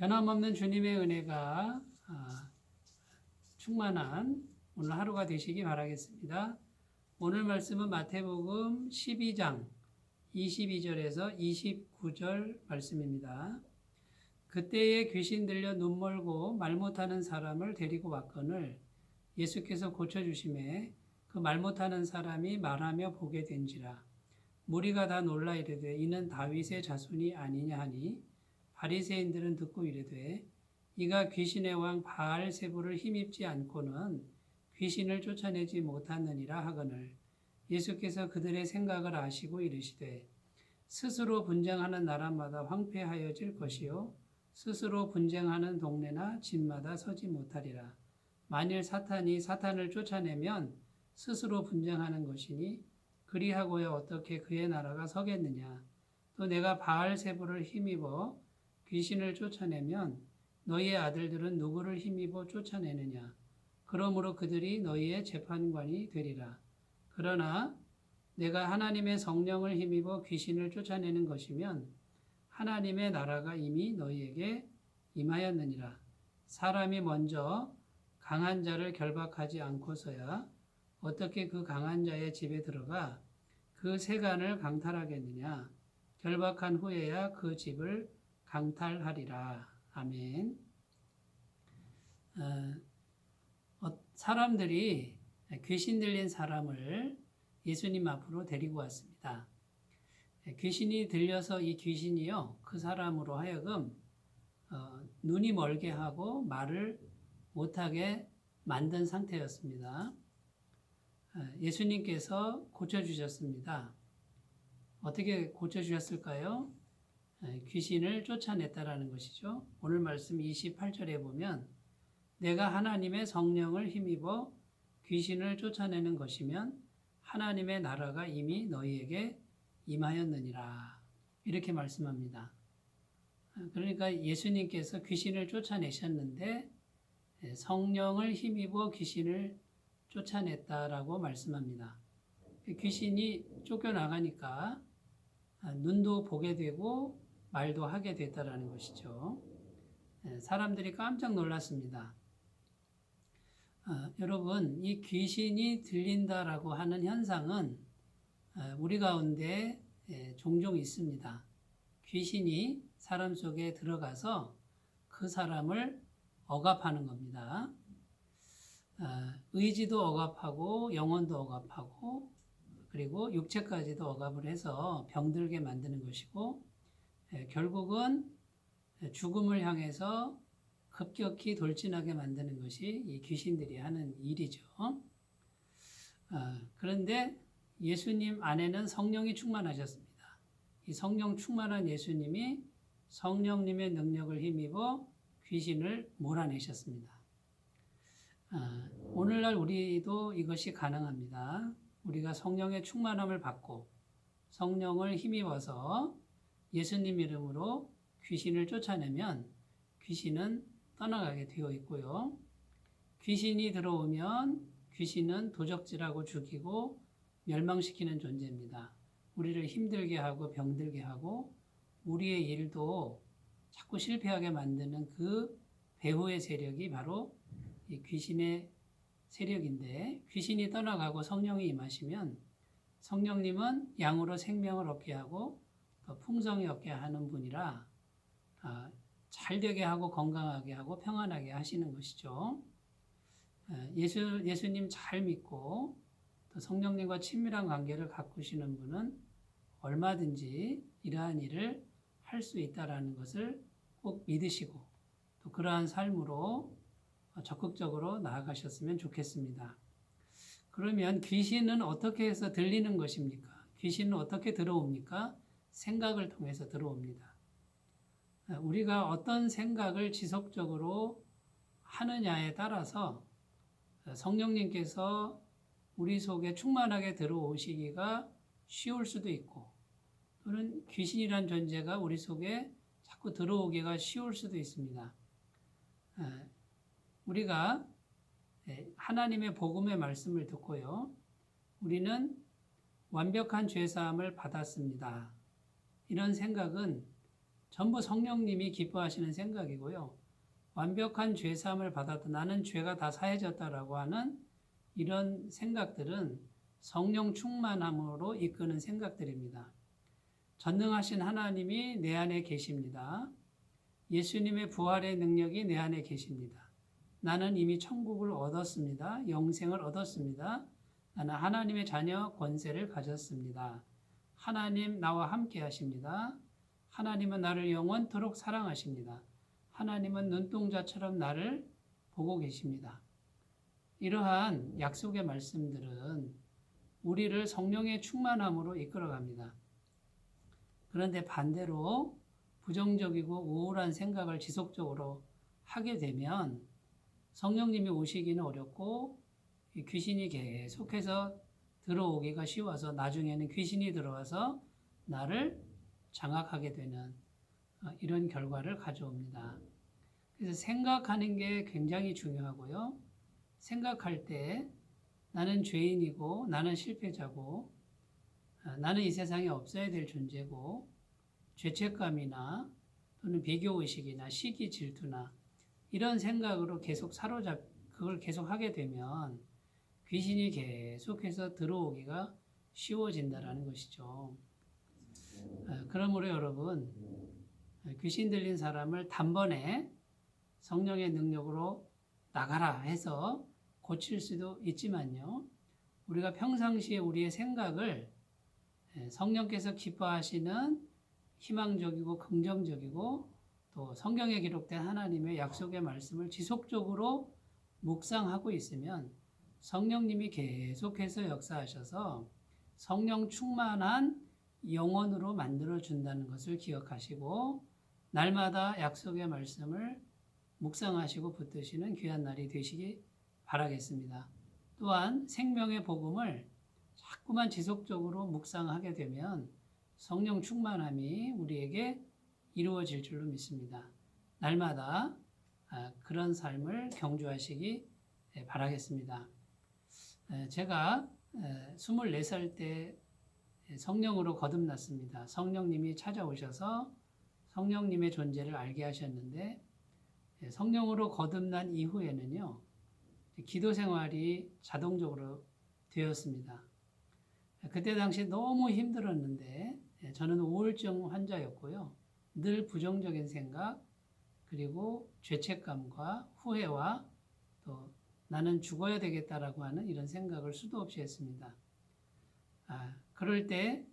변함없는 주님의 은혜가 충만한 오늘 하루가 되시기 바라겠습니다. 오늘 말씀은 마태복음 12장 22절에서 29절 말씀입니다. 그때에 귀신 들려 눈 멀고 말 못하는 사람을 데리고 왔거늘 예수께서 고쳐주심에 그 말 못하는 사람이 말하며 보게 된지라. 무리가 다 놀라 이르되 이는 다윗의 자손이 아니냐 하니 바리새인들은 듣고 이르되 이가 귀신의 왕 바알세불을 힘입지 않고는 귀신을 쫓아내지 못하느니라 하거늘 예수께서 그들의 생각을 아시고 이르시되 스스로 분쟁하는 나라마다 황폐하여질 것이요 스스로 분쟁하는 동네나 집마다 서지 못하리라. 만일 사탄이 사탄을 쫓아내면 스스로 분쟁하는 것이니 그리하고야 어떻게 그의 나라가 서겠느냐. 또 내가 바알세불을 힘입어 귀신을 쫓아내면 너희의 아들들은 누구를 힘입어 쫓아내느냐. 그러므로 그들이 너희의 재판관이 되리라. 그러나 내가 하나님의 성령을 힘입어 귀신을 쫓아내는 것이면 하나님의 나라가 이미 너희에게 임하였느니라. 사람이 먼저 강한 자를 결박하지 않고서야 어떻게 그 강한 자의 집에 들어가 그 세간을 강탈하겠느냐. 결박한 후에야 그 집을 강탈하리라. 아멘. 사람들이 귀신 들린 사람을 예수님 앞으로 데리고 왔습니다. 귀신이 들려서 이 귀신이요 그 사람으로 하여금 눈이 멀게 하고 말을 못하게 만든 상태였습니다. 예수님께서 고쳐주셨습니다. 어떻게 고쳐주셨을까요? 귀신을 쫓아냈다라는 것이죠. 오늘 말씀 28절에 보면 내가 하나님의 성령을 힘입어 귀신을 쫓아내는 것이면 하나님의 나라가 이미 너희에게 임하였느니라. 이렇게 말씀합니다. 그러니까 예수님께서 귀신을 쫓아내셨는데 성령을 힘입어 귀신을 쫓아냈다라고 말씀합니다. 귀신이 쫓겨나가니까 눈도 보게 되고 말도 하게 됐다라는 것이죠. 사람들이 깜짝 놀랐습니다. 여러분, 이 귀신이 들린다라고 하는 현상은 우리 가운데 종종 있습니다. 귀신이 사람 속에 들어가서 그 사람을 억압하는 겁니다. 의지도 억압하고 영혼도 억압하고 그리고 육체까지도 억압을 해서 병들게 만드는 것이고 결국은 죽음을 향해서 급격히 돌진하게 만드는 것이 이 귀신들이 하는 일이죠. 그런데 예수님 안에는 성령이 충만하셨습니다. 이 성령 충만한 예수님이 성령님의 능력을 힘입어 귀신을 몰아내셨습니다. 오늘날 우리도 이것이 가능합니다. 우리가 성령의 충만함을 받고 성령을 힘입어서 예수님 이름으로 귀신을 쫓아내면 귀신은 떠나가게 되어 있고요. 귀신이 들어오면 귀신은 도적질하고 죽이고 멸망시키는 존재입니다. 우리를 힘들게 하고 병들게 하고 우리의 일도 자꾸 실패하게 만드는 그 배후의 세력이 바로 이 귀신의 세력인데 귀신이 떠나가고 성령이 임하시면 성령님은 양으로 생명을 얻게 하고 더 풍성히 얻게 하는 분이라 잘 되게 하고 건강하게 하고 평안하게 하시는 것이죠. 예수님 잘 믿고 또 성령님과 친밀한 관계를 가꾸시는 분은 얼마든지 이러한 일을 할 수 있다라는 것을 꼭 믿으시고 또 그러한 삶으로 적극적으로 나아가셨으면 좋겠습니다. 그러면 귀신은 어떻게 해서 들리는 것입니까? 귀신은 어떻게 들어옵니까? 생각을 통해서 들어옵니다. 우리가 어떤 생각을 지속적으로 하느냐에 따라서 성령님께서 우리 속에 충만하게 들어오시기가 쉬울 수도 있고 또는 귀신이란 존재가 우리 속에 자꾸 들어오기가 쉬울 수도 있습니다. 우리가 하나님의 복음의 말씀을 듣고요. 우리는 완벽한 죄사함을 받았습니다. 이런 생각은 전부 성령님이 기뻐하시는 생각이고요. 완벽한 죄사함을 받았다. 나는 죄가 다 사해졌다라고 하는 이런 생각들은 성령 충만함으로 이끄는 생각들입니다. 전능하신 하나님이 내 안에 계십니다. 예수님의 부활의 능력이 내 안에 계십니다. 나는 이미 천국을 얻었습니다. 영생을 얻었습니다. 나는 하나님의 자녀 권세를 가졌습니다. 하나님 나와 함께 하십니다. 하나님은 나를 영원토록 사랑하십니다. 하나님은 눈동자처럼 나를 보고 계십니다. 이러한 약속의 말씀들은 우리를 성령의 충만함으로 이끌어갑니다. 그런데 반대로 부정적이고 우울한 생각을 지속적으로 하게 되면 성령님이 오시기는 어렵고 귀신이 계속해서 들어오기가 쉬워서 나중에는 귀신이 들어와서 나를 장악하게 되는 이런 결과를 가져옵니다. 그래서 생각하는 게 굉장히 중요하고요. 생각할 때 나는 죄인이고 나는 실패자고 나는 이 세상에 없어야 될 존재고 죄책감이나 또는 비교의식이나 시기 질투나 이런 생각으로 계속 그걸 계속 하게 되면 귀신이 계속해서 들어오기가 쉬워진다라는 것이죠. 그러므로 여러분, 귀신 들린 사람을 단번에 성령의 능력으로 나가라 해서 고칠 수도 있지만요. 우리가 평상시에 우리의 생각을 성령께서 기뻐하시는 희망적이고 긍정적이고 또 성경에 기록된 하나님의 약속의 말씀을 지속적으로 묵상하고 있으면 성령님이 계속해서 역사하셔서 성령 충만한 영혼으로 만들어준다는 것을 기억하시고 날마다 약속의 말씀을 묵상하시고 붙드시는 귀한 날이 되시기 바라겠습니다. 또한 생명의 복음을 자꾸만 지속적으로 묵상하게 되면 성령 충만함이 우리에게 이루어질 줄로 믿습니다. 날마다 그런 삶을 경주하시기 바라겠습니다. 제가 24살 때 성령으로 거듭났습니다. 성령님이 찾아오셔서 성령님의 존재를 알게 하셨는데 성령으로 거듭난 이후에는요. 기도 생활이 자동적으로 되었습니다. 그때 당시 너무 힘들었는데 저는 우울증 환자였고요. 늘 부정적인 생각 그리고 죄책감과 후회와 또 나는 죽어야 되겠다라고 하는 이런 생각을 수도 없이 했습니다. 그럴 때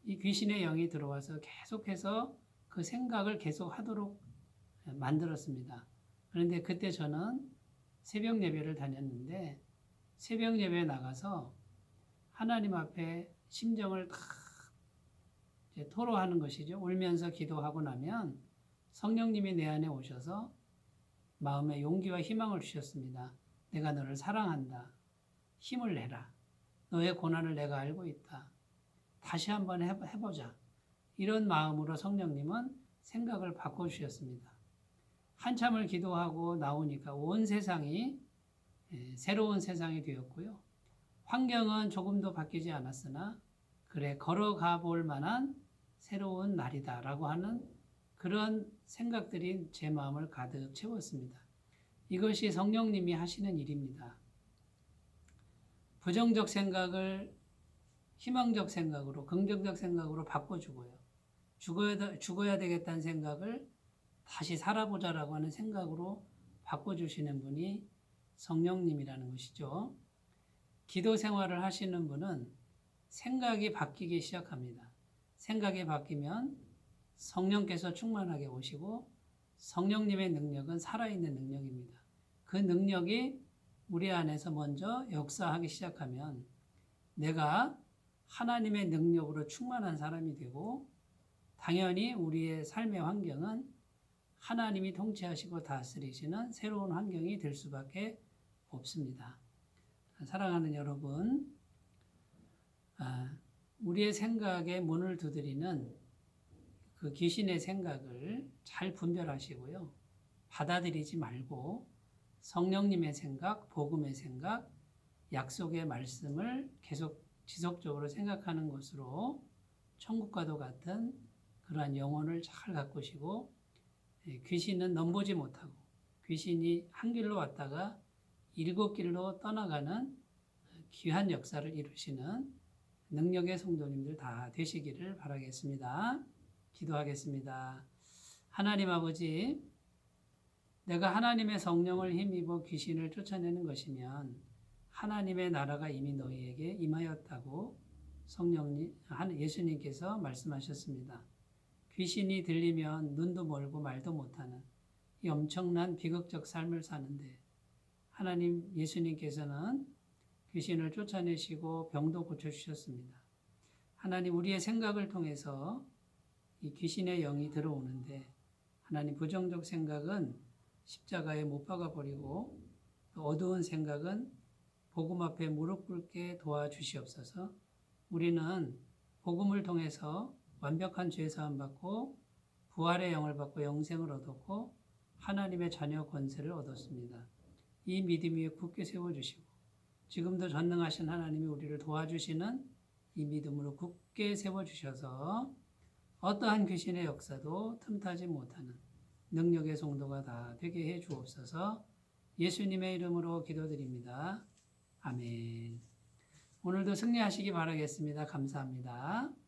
이 귀신의 영이 들어와서 계속해서 그 생각을 계속 하도록 만들었습니다. 그런데 그때 저는 새벽 예배를 다녔는데 새벽 예배에 나가서 하나님 앞에 심정을 다 토로하는 것이죠. 울면서 기도하고 나면 성령님이 내 안에 오셔서 마음에 용기와 희망을 주셨습니다. 내가 너를 사랑한다. 힘을 내라. 너의 고난을 내가 알고 있다. 다시 한번 해보자. 이런 마음으로 성령님은 생각을 바꿔주셨습니다. 한참을 기도하고 나오니까 온 세상이 새로운 세상이 되었고요. 환경은 조금도 바뀌지 않았으나 그래 걸어가 볼 만한 새로운 날이다라고 하는 그런 생각들이 제 마음을 가득 채웠습니다. 이것이 성령님이 하시는 일입니다. 부정적 생각을 희망적 생각으로 긍정적 생각으로 바꿔주고요. 죽어야 되겠다는 생각을 다시 살아보자라고 하는 생각으로 바꿔주시는 분이 성령님이라는 것이죠. 기도 생활을 하시는 분은 생각이 바뀌기 시작합니다. 생각이 바뀌면 성령께서 충만하게 오시고 성령님의 능력은 살아있는 능력입니다. 그 능력이 우리 안에서 먼저 역사하기 시작하면 내가 하나님의 능력으로 충만한 사람이 되고 당연히 우리의 삶의 환경은 하나님이 통치하시고 다스리시는 새로운 환경이 될 수밖에 없습니다. 사랑하는 여러분, 우리의 생각에 문을 두드리는 그 귀신의 생각을 잘 분별하시고요. 받아들이지 말고 성령님의 생각, 복음의 생각, 약속의 말씀을 계속 지속적으로 생각하는 것으로 천국과도 같은 그러한 영혼을 잘 가꾸시고 귀신은 넘보지 못하고 귀신이 한 길로 왔다가 7길로 떠나가는 귀한 역사를 이루시는 능력의 성도님들 다 되시기를 바라겠습니다. 기도하겠습니다. 하나님 아버지, 내가 하나님의 성령을 힘입어 귀신을 쫓아내는 것이면 하나님의 나라가 이미 너희에게 임하였다고 성령님, 예수님께서 말씀하셨습니다. 귀신이 들리면 눈도 멀고 말도 못하는 이 엄청난 비극적 삶을 사는데 하나님 예수님께서는 귀신을 쫓아내시고 병도 고쳐주셨습니다. 하나님 우리의 생각을 통해서 이 귀신의 영이 들어오는데 하나님 부정적 생각은 십자가에 못 박아버리고 또 어두운 생각은 복음 앞에 무릎 꿇게 도와주시옵소서. 우리는 복음을 통해서 완벽한 죄사함 받고 부활의 영을 받고 영생을 얻었고 하나님의 자녀 권세를 얻었습니다. 이 믿음 위에 굳게 세워주시고 지금도 전능하신 하나님이 우리를 도와주시는 이 믿음으로 굳게 세워주셔서 어떠한 귀신의 역사도 틈타지 못하는 능력의 성도가 다 되게 해 주옵소서. 예수님의 이름으로 기도드립니다. 아멘. 오늘도 승리하시기 바라겠습니다. 감사합니다.